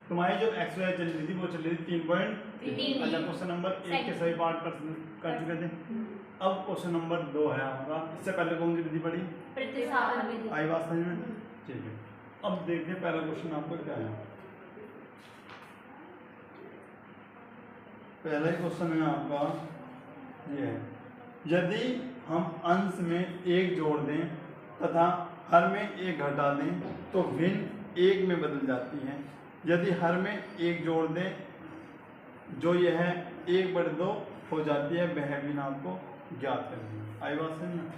तुम्हारी जो x Y चल रही थी वो चल रही थी 3.3। अच्छा क्वेश्चन नंबर 1 के सभी पार्ट कर चुके थे। अब क्वेश्चन नंबर 2 है आपका। इससे पहले कौन सी विधि पढ़ी? प्रतिस्थापन विधि। आई बात समझ में? ठीक है, अब देखते हैं पहला क्वेश्चन आपको क्या है। पहला क्वेश्चन है आपका ये है, यदि हम अंश में 1 जोड़ दें तथा हर में 1 घटा दें तो भिन्न 1 में बदल जाती है। यदि हर में 1 जोड़ दें जो यह 1/2 हो जाती है, वह भिन्न आपको ज्ञात करनी है। आई बात समझ में?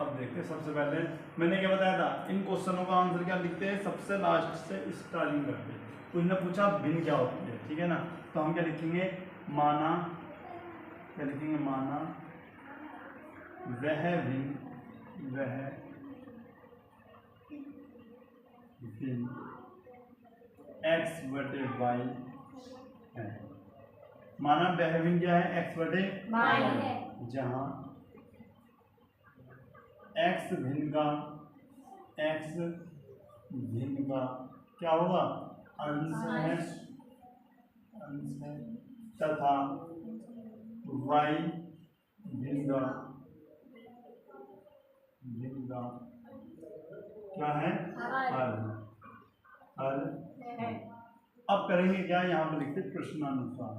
अब देखते हैं, सबसे पहले मैंने क्या बताया था, इन क्वेश्चनों का आंसर क्या लिखते हैं, सबसे लास्ट से स्टार्टिंग करते हैं। तो इन्होंने पूछा भिन्न क्या होती है, ठीक है ना। तो हम क्या लिखेंगे, माना, क्या लिखेंगे, माना वह भिन्न, वह भिन्न x/y है। माना वह भिन्न क्या है, x/y है, जहाँ x भिन्न का क्या होगा, अंश है तथा y भिन्न का क्या है, हल। अब करेंगे क्या, यहाँ पर लिखते प्रश्नानुसार,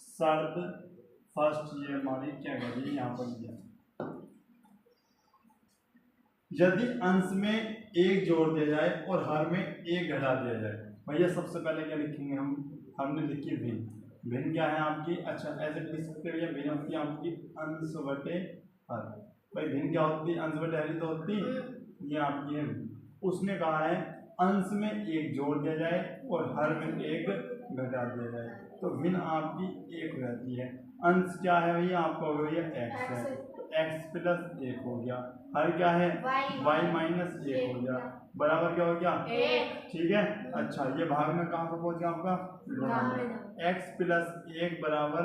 शर्त फर्स्ट ये हमारी क्या करिए, यहाँ पर दिया यदि अंश में 1 जोड़ दिया जाए और हर में 1 घटा दिया जाए। भैया सबसे पहले क्या लिखेंगे हम, हमने लिखी भिन्न। भिन्न क्या है आपकी, अच्छा ऐसे लिख सकते भैया, भिन्न होती है आपकी अंश बटे हर। भाई भिन्न क्या होती है, अंश बटे हर ही तो होती, ये आपकी है। उसने कहा है अंश में 1 जोड़ दिया जाए और हर में 1 घटा दिया जाए, तो भिन्न आपकी 1 हो जाती है। अंश क्या है भैया आपका, हो गया x है, तो x+1 हो गया। हर क्या है, y-1 हो गया, बराबर क्या हो गया, 1। ठीक है, अच्छा ये भाग में कहाँ पर पहुंच गया आपका, x+1 बराबर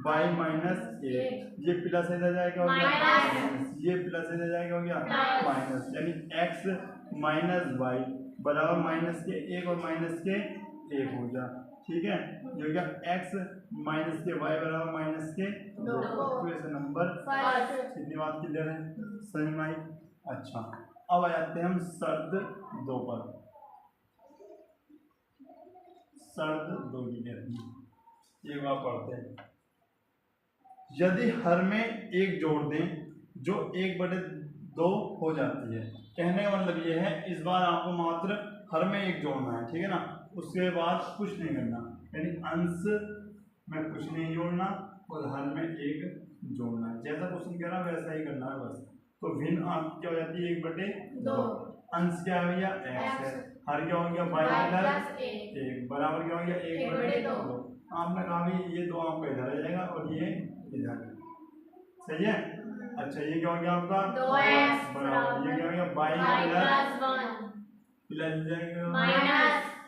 y-1। ये प्लस इधर जाएगा हो गया, ये प्लस इधर जाएगा हो गया माइनस, यानी x - y बराबर -1 और -1 हो गया। ठीक है, ये हो गया x - y बराबर -2। Equation number 1। कितनी बात क्लियर है, समझ में आई? अच्छा अब आ जाते हैं हम शर्त 2 पर। शर्त 2 की कहती है, एक बार पढ़ते हैं। यदि हर में 1 जोड़ दें जो 1/2 हो जाती है। कहने का मतलब ये है, इस बार आपको मात्र हर में 1 जोड़ना है, ठीक है ना, उसके बाद कुछ नहीं करना, यानी अंश में कुछ नहीं जोड़ना और हर में 1 जोड़ना है। जैसा क्वेश्चन कह रहा है वैसा ही करना है बस। तो भिन्न आपकी क्या हो जाती है, 1/2। अंश क्या है भैया, x है, हर क्या हो गया, y+1 बराबर क्या हो गया, 1/2। आपने कहा भी ये 2 आपका इधर आ जाएगा और ये इधर, सही है। अच्छा ये क्या हो गया आपका, 2x बराबर, ये क्या हो गया, y+1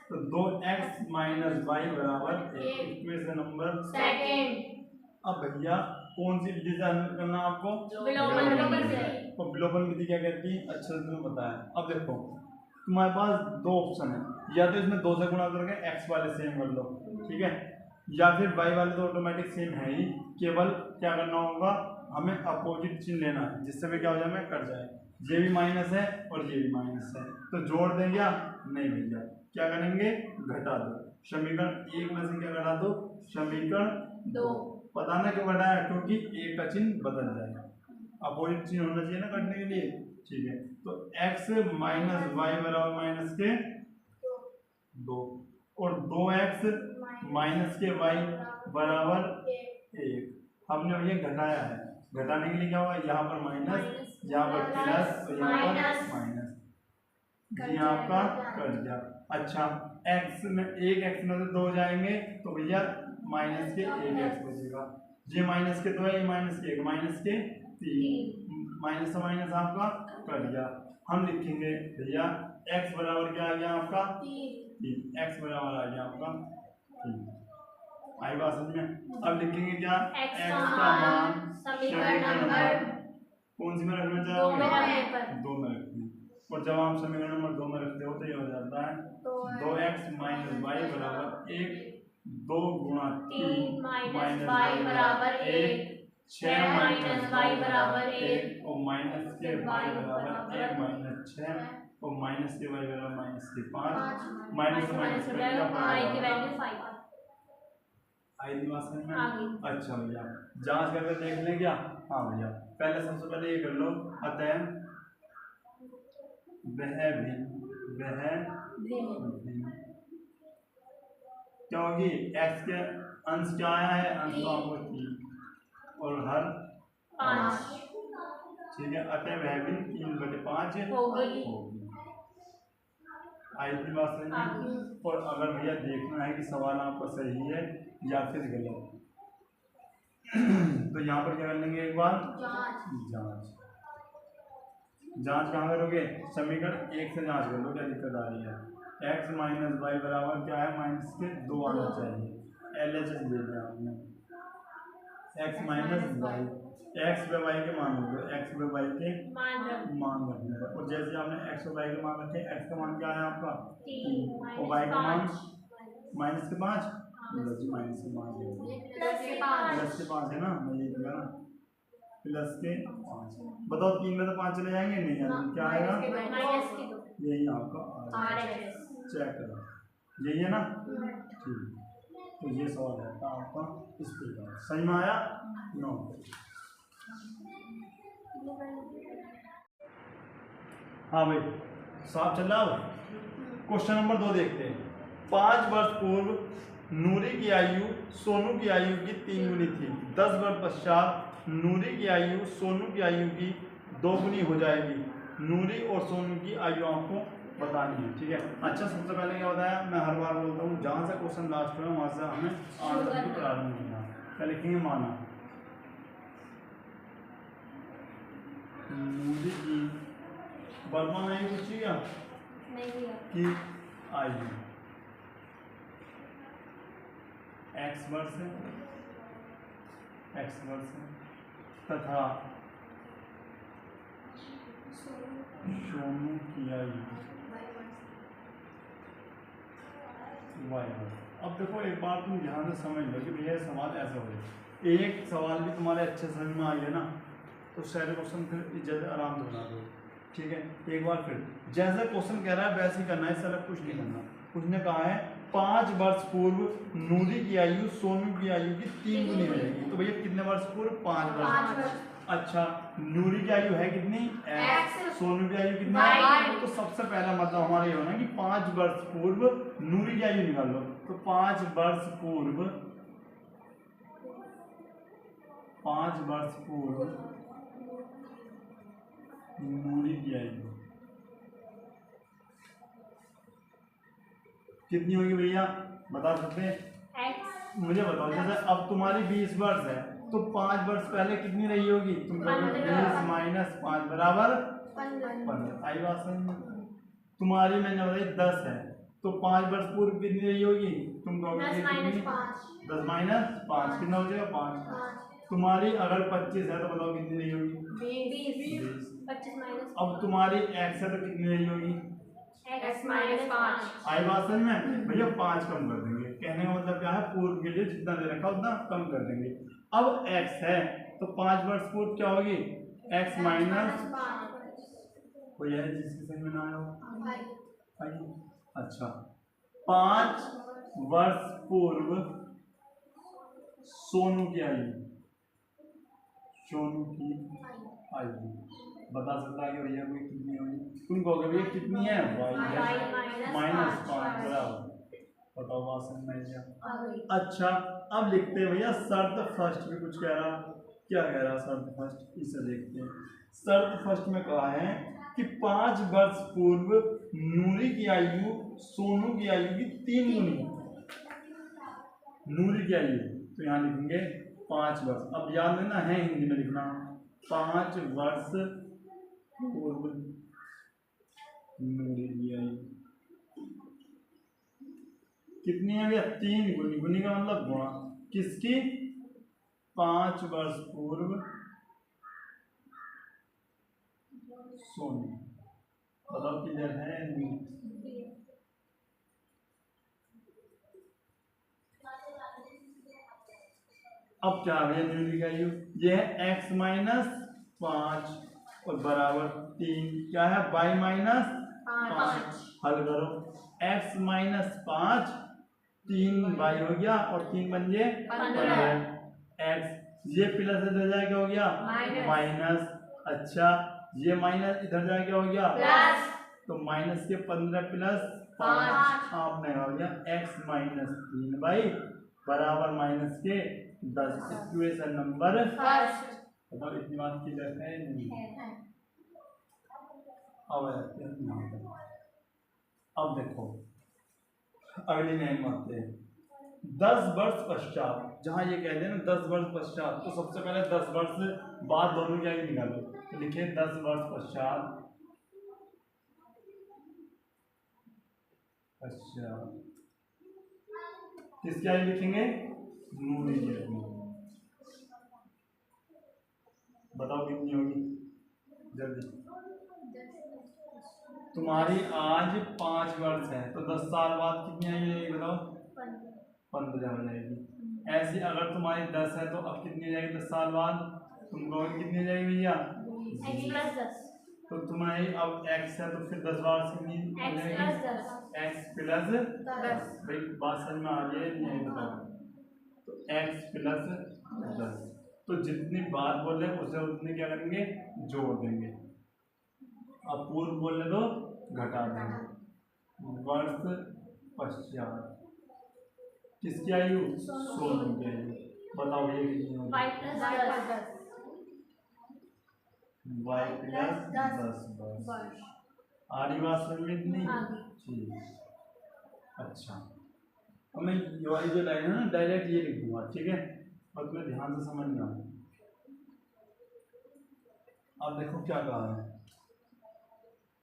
तो 2x - y बराबर 1। Equation number 2। अब भैया कौन सी विधि से हल करना आपको, तो विलोपन विधि क्या कहती है, अच्छा तुम्हें बताया। अब देखो तुम्हारे पास 2 ऑप्शन है, या तो इसमें 2 से गुणा करके x वाले सेम कर लो, ठीक है, या फिर y वाले तो ऑटोमेटिक सेम है ही, केवल क्या करना होगा, हमें अपोजिट चिन्ह लेना है, जिससे भी क्या हो जाए, कट जाए। ये भी माइनस है और ये भी माइनस है, तो जोड़ दें क्या, नहीं भैया, क्या करेंगे, घटा दो। समीकरण 1 में से क्या घटा दो, समीकरण 2। पता ना क्यों घटाया, क्योंकि 1 का चिन्ह बदल जाएगा, अपोजिट चिन्ह होना चाहिए ना कटने के लिए। ठीक है, तो x - y बराबर -2 और 2x - y बराबर 1। हमने ये घटाया है, घटाने के लिए क्या होगा, यहाँ पर माइनस, यहाँ पर प्लस और यहाँ पर माइनस, ये आपका कट गया। अच्छा x में 1x में से 2 जाएंगे तो भैया माइनस के 1x बचेगा, ये माइनस के 2 है, ये माइनस के 1, माइनस के 3, माइनस से माइनस आपका कट गया। हम लिखेंगे भैया x बराबर क्या आ गया आपका, 3, x बराबर आ गया आपका 3। आई बात समझ में? अब लिखेंगे क्या, x का मान समीकरण नंबर कौन सी में रखना चाहोगे, 2 में रखना। और जब आप समीकरण नंबर 2 में 1, 2 गुणा 3 माइनस y बराबर 1, 6 माइनस y बराबर 1 और माइनस के y बराबर 1 माइनस 6 और माइनस के y बराबर माइनस के 5 माइनस माइनस y की वैल्यू 5 आई दिमाग में। अच्छा भैया जांच करके देख लें क्या। हाँ भैया पहले सबसे पहले ये कर लो, अतः वह भी क्योंकि x के अंश क्या आया है, अंश तो आपको 3 और हर 5, ठीक है। अतः वह भी 3/5 होगी। आई थी बात सही में। और अगर भैया देखना है कि सवाल आपका सही है या फिर गलत तो यहाँ पर क्या कर लेंगे, एक बार जांच कहाँ करोगे, समीकरण 1 से जांच कर लो क्या दिक्कत आ रही है। x माइनस वाई बराबर क्या है, माइनस के 2 आना चाहिए। LHS दे दिया आपने, x माइनस वाई, x व y के मान होंगे, x व y के मान रखने का। और जैसे आपने x और y के मान रखे, x का मान क्या है आपका 3 और y का मान माइनस के 5, माइनस के 5 प्लस के 5 है ना, मैं ये दिया ना प्लस के 5। बताओ 3 में तो 5 चले जाएंगे, नहीं यार क्या आएगा, यही आपका चेक करो, यही है ना। ठीक, तो ये सवाल है आपका इस प्रकार, सही में आया 9। हाँ भाई साफ चल रहा है। क्वेश्चन नंबर 2 देखते हैं। 5 वर्ष पूर्व नूरी की आयु सोनू की आयु की 3 गुनी थी। 10 वर्ष पश्चात नूरी की आयु सोनू की आयु की 2 गुनी हो जाएगी। नूरी और सोनू की आयु आपको बतानी है, ठीक है। अच्छा सबसे पहले क्या बताया, मैं हर बार बोलता हूँ जहाँ से क्वेश्चन लास्ट हुआ वहाँ से हमें आंसर की प्रारंभ करना। क्या लिखेंगे, माना नूरी की वर्तमान आयु पूछी क्या कि आयु x वर्ष तथा सोनू की आयु y वर्ष। अब देखो एक बार तुम ध्यान से समझ लो कि भैया सवाल ऐसा हो, एक सवाल भी तुम्हारे अच्छे समझ में आई है ना तो सारे क्वेश्चन फिर जैसे आराम से बना दो, ठीक है। एक बार फिर जैसे क्वेश्चन कह रहा है वैसे ही करना है, इससे अलग कुछ नहीं करना। उसने कहा है 5 वर्ष पूर्व नूरी की आयु सोनू की आयु की 3 गुनी हो जाएगी। तो भैया कितने वर्ष पूर्व, 5 वर्ष। अच्छा नूरी की आयु है कितनी, x, सोनू की आयु कितनी है, तो सबसे पहला मतलब हमारा ये होना कि 5 वर्ष पूर्व नूरी की आयु निकाल लो। तो 5 वर्ष पूर्व नूरी की आयु कितनी होगी भैया, बता सकते हैं, मुझे बताओ। जैसे अब तुम्हारी 20 वर्ष है तो 5 वर्ष पहले कितनी रही होगी, तुम कहोगे 20 माइनस 5 बराबर 15। आई बात समझ। तुम्हारी मैंने बताई 10 है तो 5 वर्ष पूर्व कितनी रही होगी, तुम कहोगे 10 माइनस 5 कितना हो जाएगा 5। तुम्हारी अगर 25 है तो बताओ कितनी रही होगी 20। अब तुम्हारी x है तो कितनी रही होगी x माइनस 5। आई बात समझ में भैया, 5 कम कर देंगे, कहने का मतलब क्या है, पूर्व के लिए जितना दे रखा उतना कम कर देंगे। अब x है तो 5 वर्ष पूर्व क्या होगी x माइनस 5। कोई है जिसकी समझ में ना आया हो? अच्छा 5 वर्ष पूर्व सोनू की आयु बता सकता है कि भैया कोई कितनी होगी, तुम कहोगे भैया कितनी है y माइनस 5 बराबर, बताओ बात समझ में आया। अच्छा अब लिखते हैं भैया शर्त फर्स्ट में कुछ कह रहा, क्या कह रहा शर्त फर्स्ट, इसे देखते हैं। शर्त फर्स्ट में कहा है कि 5 वर्ष पूर्व नूरी की आयु सोनू की आयु की 3 गुनी, नूरी की आयु तो यहाँ लिखेंगे 5 वर्ष। अब याद देना है हिंदी में लिखना, 5 वर्ष पूर्व नूरी की आयु कितनी है भैया 3 गुनी, गुनी का मतलब गुणा किसकी, 5 वर्ष पूर्व सोनू। बताओ क्लियर है, अब क्या है न्यूली की आयु, ये है x माइनस 5 और बराबर 3, क्या है y माइनस 5। हल करो, x माइनस 5, 3y हो गया और 3 बन गए 15। x ये प्लस इधर जाके हो गया माइनस। अच्छा ये माइनस इधर जाके हो गया प्लस। तो माइनस के 15 प्लस 5 आपने हो गया x माइनस 3y बराबर माइनस के 10। Equation number first. बताओ इतनी बात की है नहीं? अब आते हैं यहाँ पर। अब देखो अगली लाइन में आते हैं। 10 वर्ष पश्चात, जहाँ ये कहते हैं ना 10 वर्ष पश्चात, तो सबसे पहले 10 वर्ष बाद दोनों की आयु निकालो। तो लिखे 10 वर्ष पश्चात, किसकी आयु लिखेंगे? नूरी की आयु। बताओ कितनी होगी जल्दी। तुम्हारी आज 5 वर्ष है तो 10 साल बाद कितनी आएगी बताओ? 15 हो जाएगी। ऐसी अगर तुम्हारी 10 है तो अब कितनी हो जाएगी 10 साल बाद? तुम कहोगे कितनी हो जाएगी भैया? तो तुम्हारी अब x है तो फिर 10 बार से कितनी हो जाएगी? x plus 10। भाई बात समझ में आ रही है नहीं बताओ? तो x प्लस 10, तो जितनी बात बोल रहे उसे उतने क्या करेंगे? जोड़ देंगे। अब पूर्व बोलने दो घटा देंगे। वर्ष पश्चात किसकी आयु? सोनू की आयु। बताओ ये कितनी होगी? y प्लस 10 वर्ष। आ रही बात समझ में इतनी? ठीक। अच्छा अब मैं ये वाली जो लाइन है ना डायरेक्ट ये लिख दूंगा, ठीक है? और तुम्हें ध्यान से समझना। अब देखो क्या कहा है।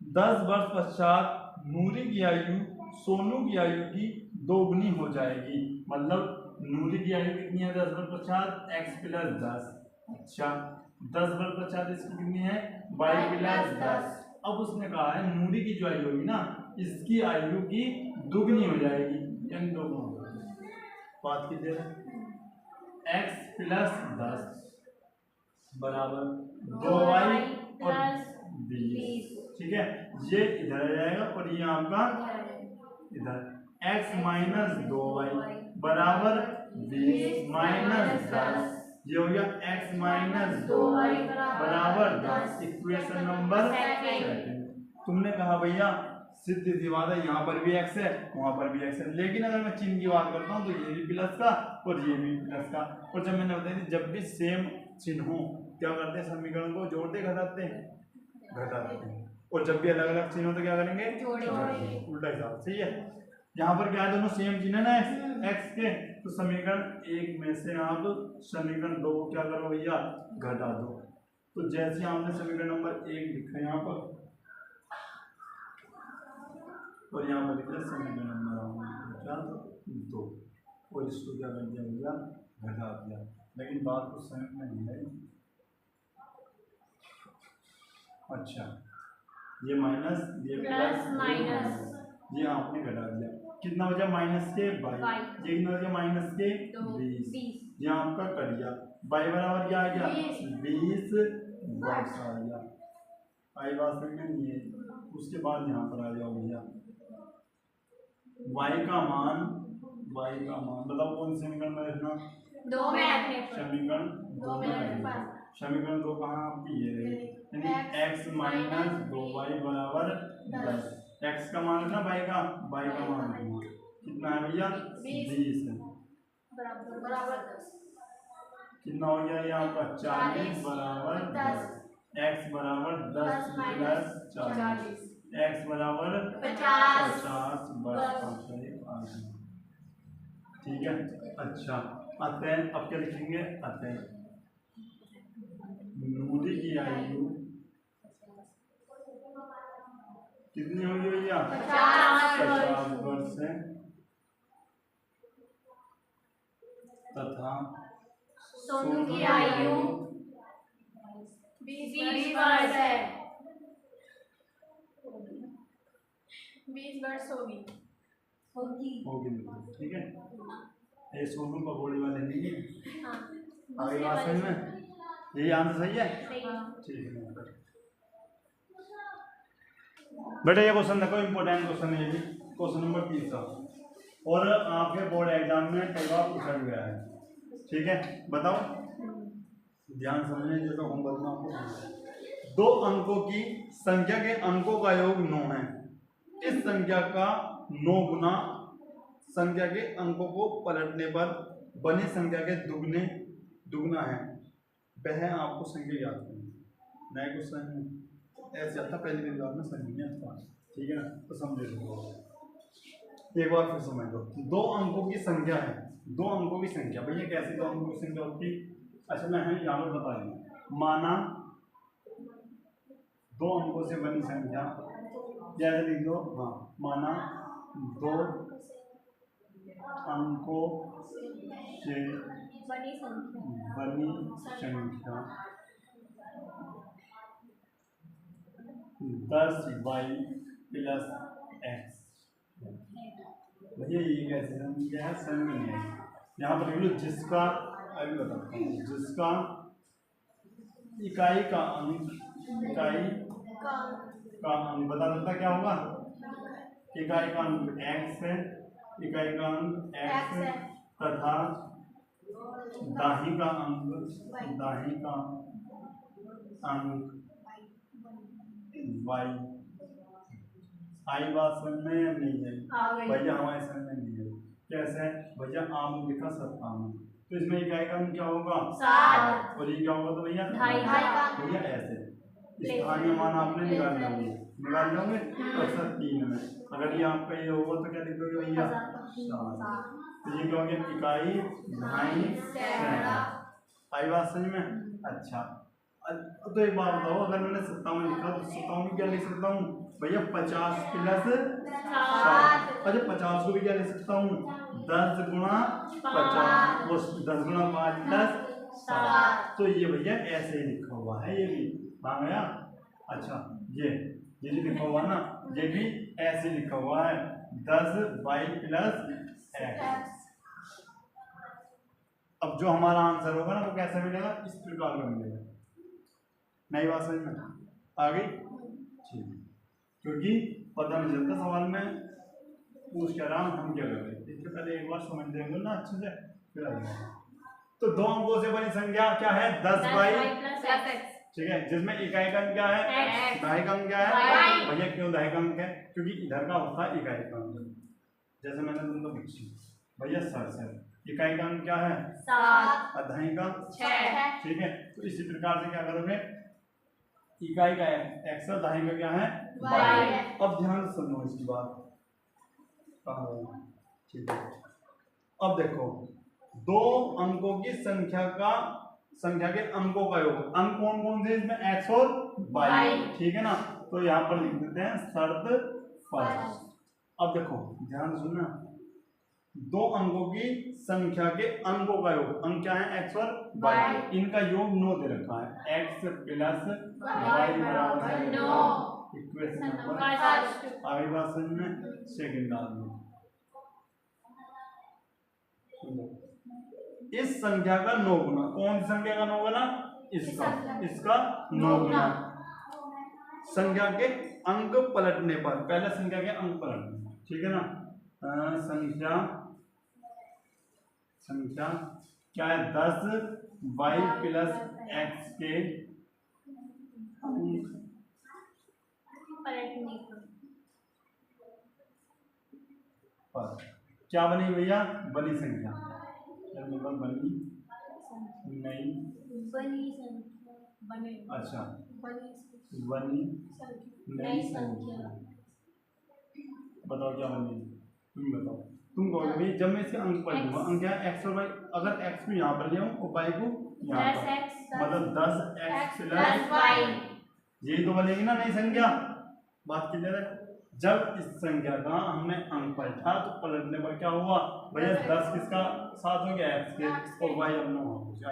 10 वर्ष पश्चात नूरी की आयु सोनू की आयु की दोगुनी हो जाएगी। मतलब नूरी की आयु कितनी है 10 वर्ष पश्चात? x plus 10। अच्छा 10 वर्ष पश्चात इसकी कितनी है? y plus 10। अब उसने कहा है नूरी की जो आयु होगी ना इसकी आयु की दुगनी हो जाएगी, यानी दोगुना हो जाएगी। बात की देर x प्लस 10 बराबर 2y और 20, ठीक है? ये इधर आ जाएगा और ये आपका इधर। x माइनस 2y बराबर 20 माइनस 10, ये हो गया x माइनस 2y बराबर 10। Equation number second. तुमने कहा भैया सीधी सी बात है, यहाँ पर भी x है वहाँ पर भी x है, लेकिन अगर मैं चिन्ह की बात करता हूँ तो ये भी प्लस का और ये भी प्लस का। और जब मैंने बताया थी जब भी सेम चिन्ह हो क्या करते हैं? समीकरण को जोड़ते घटाते हैं? घटाते हैं। और जब भी अलग अलग चिन्ह हो तो क्या करेंगे? जोड़ेंगे। उल्टा हिसाब, सही है? यहाँ पर क्या है? दोनों सेम चिन्ह है ना x के, तो समीकरण 1 में से आप समीकरण 2 को क्या करो भैया? घटा दो। तो जैसे हमने समीकरण नंबर 1 लिखा है यहाँ पर और यहाँ पर लिखा समीकरण नंबर 2 और इसको क्या कर दिया भैया? घटा दिया। लेकिन बात कुछ समझ में नहीं है। अच्छा ये माइनस ये प्लस माइनस ये आपने घटा दिया। कितना हो गया? माइनस के 22। ये कितना हो गया? माइनस के 20। ये आपका कर दिया। y बराबर क्या आ गया? 20 वर्ष आ गया। आई बात समझ में नहीं है? उसके बाद यहाँ पर आ जाओ भैया y का मान बताओ कौन से समीकरण में रखना? समीकरण 2 में रखना। समीकरण 2 कहाँ आपकी? ये रही, यानी x माइनस 2y बराबर 10। x का मान रखना, y का मान रखना। कितना है भैया? 20 है बराबर 10। कितना हो गया ये आपका? 40 बराबर 10। x बराबर 10 प्लस 40, x बराबर 50 वर्ष। ठीक है? अच्छा आते हैं अब क्या लिखेंगे? आते हैं नूरी की आयु कितनी होगी भैया? 50 वर्ष है तथा सोनू की आयु 20 वर्ष है। 20 वर्ष होगी। ठीक है? ये सोनू पकौड़ी वाले नहीं है। आगे बात समझ में? यही आंसर सही है? सही। ठीक है बेटा, ये क्वेश्चन देखो, इम्पोर्टेंट क्वेश्चन है ये भी, क्वेश्चन नंबर 3 और आपके बोर्ड एग्जाम में कई बार पूछा गया है। ठीक है, बताओ, ध्यान समझने जैसा होमवर्क में आपको 2 अंकों की संख्या के अंकों का योग 9 है। इस संख्या का 9 गुना संख्या के अंकों को पलटने पर बनी संख्या के दुगना है, वह आपको संख्या याद करनी। नया क्वेश्चन ऐसे आता पहले दिन बात में समझ नहीं आता। ठीक है ना, तो समझे लो एक बार फिर समझ लो। 2 अंकों की संख्या है, 2 अंकों की संख्या, भैया कैसे 2 अंकों की संख्या होती? अच्छा मैं यहाँ पर बता दूँ, माना 2 अंकों से बनी संख्या, जैसे लिख दो, हाँ, माना 2 अंकों से बनी संख्या 10y + x। भैया ये कैसे समझ है? समझ में नहीं है। यहाँ पर लिख लो जिसका, अभी बताता हूँ, जिसका इकाई का अंक बता देता क्या होगा? इकाई का अंक x है, इकाई का अंक x तथा दाही का अंक y। आई बात समझ में या नहीं है? भैया हमारे समझ में नहीं है। कैसे? भैया आम लिखा 57, तो इसमें इकाई का अंक क्या होगा? 7, और ये क्या होगा? तो भैया भैया ऐसे स्थानीय मान आपने निकाल लोगे तो अक्सर 3 में, अगर ये आपका ये होगा तो क्या लिख दोगे भैया? 7। तो ये क्या हो गया? इकाई ढाई सैकड़ा। आई बात समझ में? अच्छा, तो एक बात बताओ, अगर मैंने 57 लिखा तो 57 क्या लिख सकता हूँ भैया? 50 + 7। अच्छा 50 को भी क्या लिख सकता हूँ? 10 गुणा 50, वो 10 गुणा 5 + 7। तो ये भैया ऐसे ही लिखा हुआ है, ये भी हाँ गया। अच्छा ये जो लिखा हुआ ना, ये भी ऐसे लिखा हुआ है, 10y + x। अब जो हमारा आंसर होगा ना वो कैसे मिलेगा? इस प्रकार का मिलेगा। नई बात समझ में आ गई? ठीक, क्योंकि पता नहीं चलता सवाल में पूछ क्या रहा हम क्या कर रहे हैं, इसके पहले एक बार समझ लेंगे ना अच्छे से फिर आएगा। तो 2 अंकों से बनी संख्या क्या है? 10y + x। ठीक है, जिसमें इकाई का अंक क्या है? दहाई का अंक क्या है? भैया क्यों दहाई का अंक है? क्योंकि इधर का होता है इकाई का अंक, जैसे मैंने तुमको पूछी भैया 7, इकाई का अंक क्या है? 7, दहाई का 6। ठीक है, तो इसी प्रकार से क्या करोगे? इकाई का x और दहाई का क्या है? y। अब ध्यान से सुनो इसकी बात। ठीक है, अब देखो 2 अंकों की संख्या के अंकों का योग, अंक कौन कौन से इसमें? x और y। ठीक है ना, तो यहाँ पर लिख देते हैं शर्त फर्स्ट। अब देखो ध्यान सुनना, 2 अंकों की संख्या के अंकों का योग, अंक क्या है? x और y, इनका योग 9 दे रखा है, x + y = 9। इक्वेशन नंबर आगे बात समझ में? सेकंड डाल दो। इस संख्या का 9 गुना, कौन सी संख्या का 9 गुना? इसका 9 गुना संख्या के अंक पलटने पर, पहले संख्या के अंक पलटने, ठीक है ना, संख्या क्या है? 10y + x के अंक पर क्या बनी भैया? बनी संख्या, बनी नई, अच्छा बनी नई संख्या। बताओ क्या बनी? तुम बताओ, तुम कहोगे भाई जब मैं इसके अंक पढ़ लूंगा, अंक क्या है? x और y, अगर x को यहाँ पर ले आऊँ और y को यहाँ पर, मतलब 10x + y, यही तो बनेगी ना नई संख्या। बात क्लियर है? जब इस संख्या का हमने अंक पलटा तो पलटने पर क्या हुआ भैया? 10 किसका साथ हो गया? x के, और y अपना हो गया।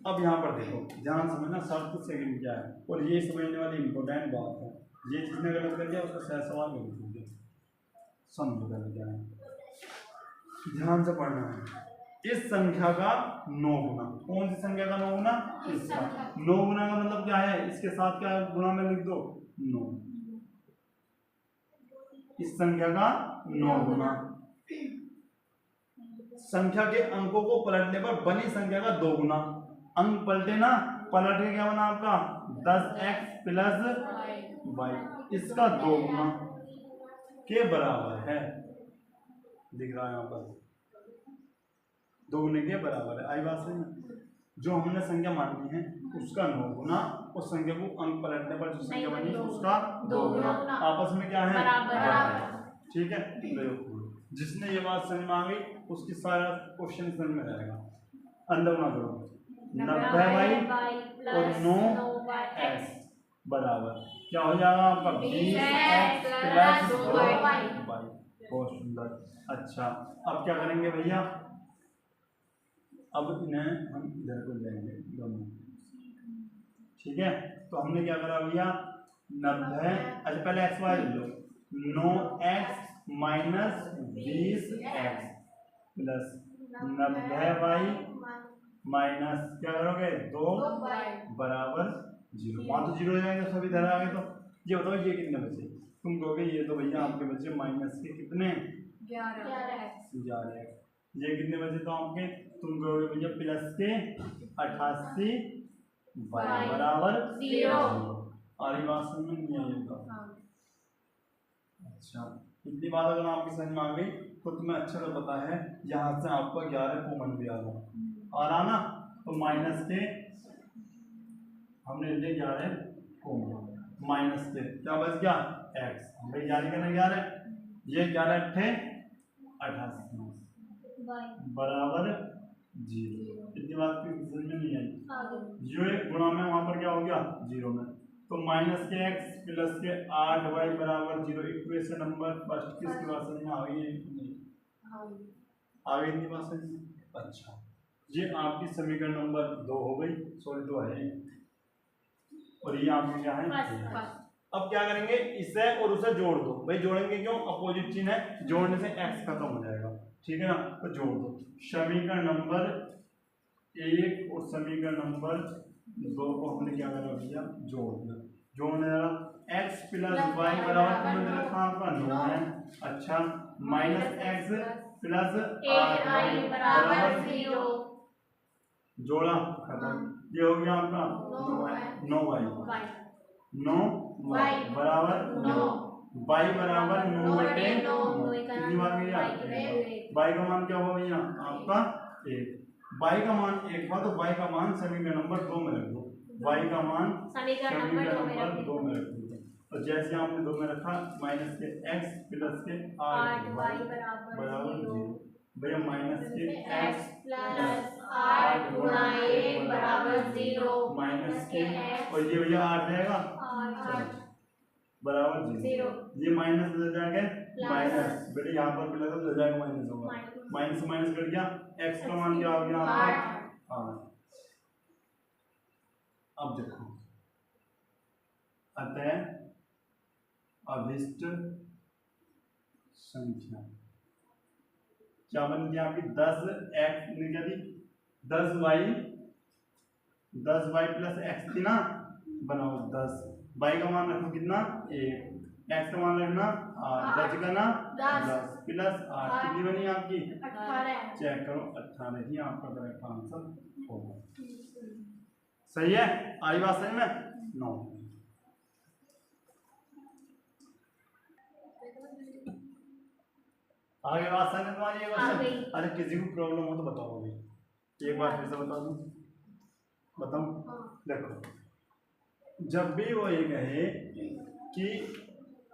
अब यहाँ पर देखो ध्यान समझना, शर्त सेकंड क्या है, और ये समझने वाली इंपॉर्टेंट बात है। ये जिसने गलत कर दिया उसका सही सवाल गलत हो गया, समझो गलत क्या है, ध्यान से पढ़ना है। इस संख्या का 9 गुना। कौन सी संख्या का 9 गुना? इसका 9 गुना का मतलब क्या है? इसके साथ क्या गुना में लिख दो 9। इस संख्या का 9 गुना। संख्या के अंकों को पलटने पर बनी संख्या का 2 गुना। अंक पलटे ना, पलट के क्या बना आपका 10x प्लस y, इसका 2 गुना के बराबर है। दिख रहा है यहाँ पर 2 गुने के बराबर है। आई बात समझ? जो हमने संख्या मानी है उसका 9 गुना, उस संख्या को अंक पलटने पर जो संख्या बनी उसका 2 गुना, आपस में क्या है? बराबर। ठीक है, जिसने ये बात समझ में आ गई उसकी सारा क्वेश्चन समझ में रहेगा। अंदर ना करो 90y और 9x बराबर क्या हो जाएगा आपका 20x प्लस 2y। बहुत सुंदर। अच्छा, अब क्या करेंगे भैया? अब इन्हें हम इधर को लेंगे दोनों। ठीक है, तो हमने क्या करा भैया 90। अच्छा पहले एक्स वाई ले लो। 9x minus 20x plus 90y minus क्या करोगे 2 बराबर 0। वहाँ तो 0 हो जाएगा, सभी इधर आ गए। तो ये बताओ ये कितने बचे? तुम कहोगे ये तो भैया आपके बचे माइनस के कितने 11। ये कितने बचे तो आपके? तुम कहोगे भैया प्लस के 88 बराबर 0। आरी बात समझ में नहीं आई होगा? अच्छा, इतनी बात अगर आपकी समझ में आ गई तो तुम्हें अच्छा तो पता है यहाँ से आपको 11 कॉमन भी आ रहा ना, तो माइनस के हमने ले 11 कॉमन, माइनस के क्या बच गया x। भाई जारी करना 11, ये 11 अट्ठे 88 बराबर 0। इतनी बात की समझ में नहीं आई? जो एक गुणा में वहां पर क्या हो गया 0 में, तो माइनस के x प्लस के 8y बराबर 0। इक्वेशन नंबर फर्स्ट किसकी बात समझ में आ गई है? आ गई इतनी बात समझ में? अच्छा, ये आपकी समीकरण नंबर 2 हो गई। सॉरी 2 है, और ये आपकी क्या है? अब क्या करेंगे, इसे और उसे जोड़ दो। भाई जोड़ेंगे क्यों? अपोजिट चिन्ह है, जोड़ने से x खत्म हो जाएगा। ठीक है ना, तो जोड़ दो। समीकरण नंबर 1 और समीकरण नंबर 2 को हमने क्या करा भैया जोड़ दिया। जोड़ने x प्लस y बराबर तुमने रखा आपका 9 है। अच्छा, माइनस x प्लस 8y बराबर 0। जोड़ा खत्म, ये हो गया आपका 9y 9y बराबर 9, y बराबर 9/9। कितनी बार गया? y का मान क्या होगा भैया आपका 1। y का मान 1 हुआ तो y का मान समीकरण नंबर 2 में रख दो। y का मान समीकरण नंबर 2 में रख दो। तो जैसे आपने 2 में रखा, माइनस के x प्लस के 8y बराबर 0। भैया माइनस के x प्लस 8 गुणा 1 बराबर 0, माइनस के और ये भैया 8 रहेगा बराबर 0। ये माइनस हो जाएगा माइनस, बेटे यहाँ पर प्लस हो जाएगा माइनस होगा। माइनस माइनस कट गया, x का मान क्या हो गया आपका 8। अब देखो, अतः अभिष्ट संख्या क्या बन गया आपकी 10x ने क्या दी 10y प्लस x थी ना, बनाओ 10। y का मान रखो कितना 1, x का मान रखना 8, 10 का ना 10 प्लस 8 कितनी बनी आपकी 18। चेक करो 18 ही आपका करेक्ट आंसर होगा। सही है? आई बात समझ में? 9। आगे बात समझ में आ रही है क्वेश्चन? अरे किसी को प्रॉब्लम हो तो बताओ अभी, एक बार फिर से बता दूं, बताऊं? देखो, जब भी वो ये कहे कि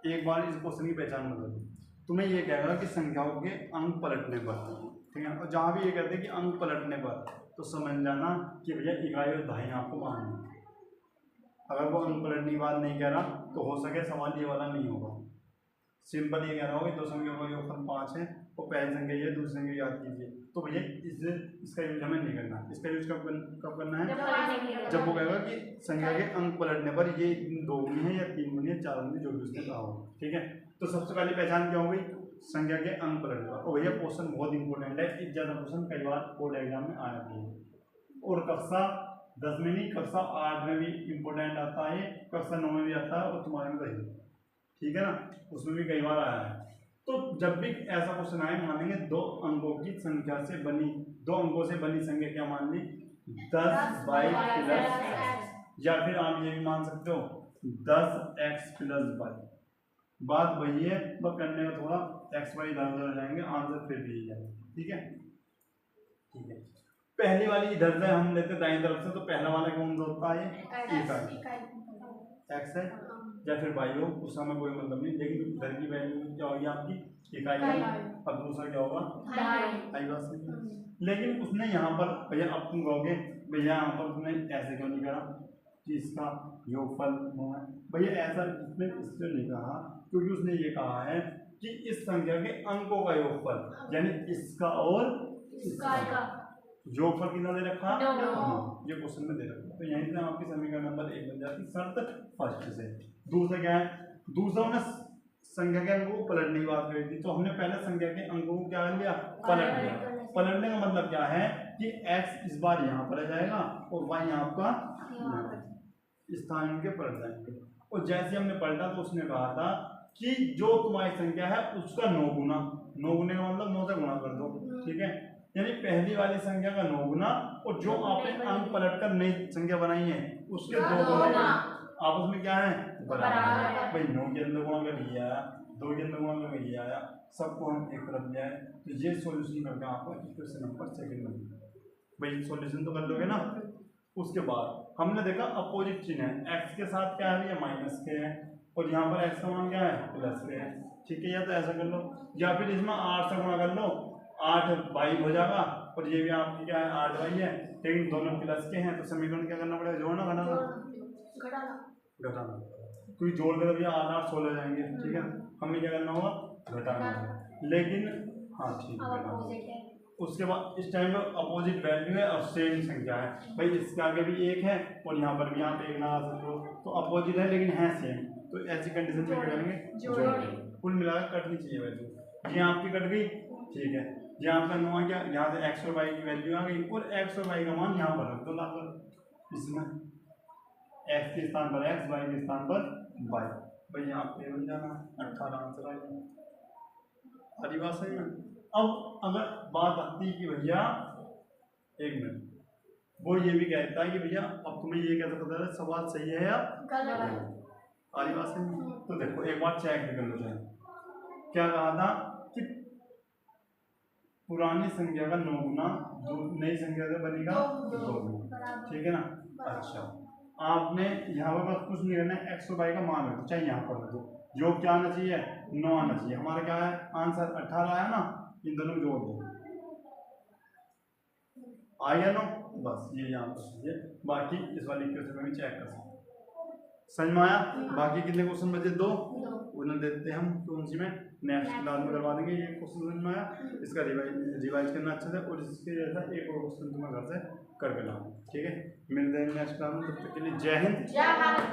एक बार इस क्वेश्चन की पहचान बता दो, तुम्हें ये कहेगा कि संख्याओं के अंक पलटने पर, ठीक है, और जहाँ भी ये कहते हैं कि अंक पलटने पर, तो समझ जाना कि भैया इकाई और दहाई आपको मानना। अगर वो अंक पलटने की बात नहीं कह रहा तो हो सके सवाल ये वाला नहीं होगा। सिंपल ये कह रहा होगा 2 संख्याओं का योगफल 5 है और पहली संख्या ये, दूसरी संख्या याद कीजिए, तो भैया इसका यूज हमें नहीं करना। इसका यूज कब करना है? जब वो कहेगा कि संख्या के अंक पलटने पर ये 2 गुनी है या 3 गुनी है 4 गुनी, जो भी उसने कहा हो। ठीक है, तो सबसे पहले पहचान क्या हो गई, संख्या के अंक पलटने वाला। और भैया क्वेश्चन बहुत इंपॉर्टेंट है, इस ज्यादा क्वेश्चन कई बार बोर्ड एग्जाम में आया भी है, और कक्षा 10 में नहीं, कक्षा 8 में भी इम्पोर्टेंट आता है, कक्षा 9 में भी आता है, और तुम्हारे में रही, ठीक है ना, उसमें भी कई बार आया है। तो जब भी ऐसा क्वेश्चन आए, मानेंगे 2 अंकों की संख्या से बनी, 2 अंकों से बनी संख्या क्या मान ली, 10y प्लस, या फिर आप ये भी मान सकते हो 10x प्लस y। बात वही है, बस करने में थोड़ा x y इधर उधर जाएंगे, आंसर फिर भी यही है, ठीक है। ठीक है, पहली वाली इधर से हम लेते दाईं तरफ से, तो पहला वाला कौन सा होता है, x है या फिर y हो, उसका हमें कोई मतलब नहीं, लेकिन इधर की वैल्यू क्या होगी आपकी, इकाई है, और दूसरा क्या होगा, आई बात सही। लेकिन उसने यहाँ पर भैया, अब तुम कहोगे भैया यहाँ पर तुमने ऐसे क्यों नहीं करा कि इसका योगफल होगा, भैया ऐसा इसने इसलिए नहीं कहा क्योंकि उसने ये कहा है कि इस संख्या के अंकों का योगफल, यानी इसका और इसका योगफल कितना दे रखा, ये क्वेश्चन में दे रखा। तो यहीं से आपकी समीकरण नंबर 1 बन जाती, शर्त फर्स्ट से। दूसरा क्या है, दूसरा हमने संख्या के अंकों को पलटने की बात करी थी, तो हमने पहले संख्या के अंकों को क्या कर लिया, पलट लिया। पलटने का मतलब क्या है कि x इस बार यहाँ पर आ जाएगा और y यहाँ का स्थान के पलट जाएंगे। और जैसे हमने पलटा तो उसने कहा था कि जो तुम्हारी संख्या है उसका 9 गुना, 9 गुने का मतलब 9 से गुणा कर दो, ठीक है, यानी पहली वाली संख्या का 9 गुना, और जो आपने अंक पलटकर नई संख्या बनाई है उसके 2 गुना, आपस में क्या है, बराबर। भाई 9 के अंदर गुणा कर लिया, 2 के अंदर गुणा कर लिया, सबको हम एक तरफ ले आए, तो ये सॉल्यूशन करके आपको इक्वेशन नंबर 2 बन गया। भाई सॉल्यूशन तो कर लोगे ना। उसके बाद हमने देखा अपोजिट चिन्ह है, x के साथ क्या है, ये माइनस के है, और यहाँ पर x का मान क्या है, प्लस के है, ठीक है। या तो ऐसा कर लो, या फिर इसमें 8 से गुणा कर लो, 8y हो जाएगा, और ये भी आपकी क्या है, 8y है, लेकिन दोनों प्लस के हैं, तो समीकरण क्या करना पड़ेगा, जोड़ना घटाना, घटाना, क्योंकि जोड़ कर भैया 8 8 16 जाएंगे, ठीक है। हमें क्या करना होगा, घटाना, लेकिन हाँ ठीक है। उसके बाद इस टाइम में अपोजिट वैल्यू है और सेम संख्या है, भाई इसके आगे भी 1 है और यहाँ पर भी आप 1 लगा सकते हो, तो अपोजिट है लेकिन है सेम, तो ऐसी कंडीशन में क्या करेंगे, जोड़ेंगे। कुल मिलाकर कटनी चाहिए वैल्यू, ये आपकी कट गई, ठीक है। ये आपका 9 आ गया, यहाँ से x और y की वैल्यू आ गई, और x और y का मान यहाँ पर रख दो लाकर, इसमें x के स्थान पर x, y के स्थान पर y, भाई यहाँ पे बन जाना 18 आंसर आ गया। आदि बात सही है। अब अगर बात आती है कि भैया एक मिनट, वो ये भी कहता है कि भैया अब तुम्हें ये कैसे पता है सवाल सही है या गलत, आदि बात सही है। तो देखो एक बार चेक भी कर लो जाए, क्या कहा था कि पुरानी संख्या का 9 गुना नई संख्या से बनेगा 2 गुना, ठीक है ना। अच्छा, आपने यहाँ पर बस कुछ नहीं करना है, x और y का मान रखो, चाहे यहाँ पर रखो, जो क्या आना चाहिए, 9 आना चाहिए। हमारा क्या है आंसर 18 आया ना, इन दोनों को जोड़ दो, आ गया 9, बस ये यहाँ पर। बाकी इस वाली इक्वेशन में भी चेक कर सकते, समझ में आया। बाकी कितने क्वेश्चन बचे, 2, उन्हें देते हैं हम कौन सी में, नेक्स्ट क्लास में करवा देंगे। ये क्वेश्चन समझ में आया, इसका रिवाइज करना अच्छे से, और इसके जैसा एक और क्वेश्चन तुम्हें घर से करके लाओ, ठीक है। मिलते हैं नेक्स्ट क्लास में, तब तक के लिए जय हिंद, जय भारत।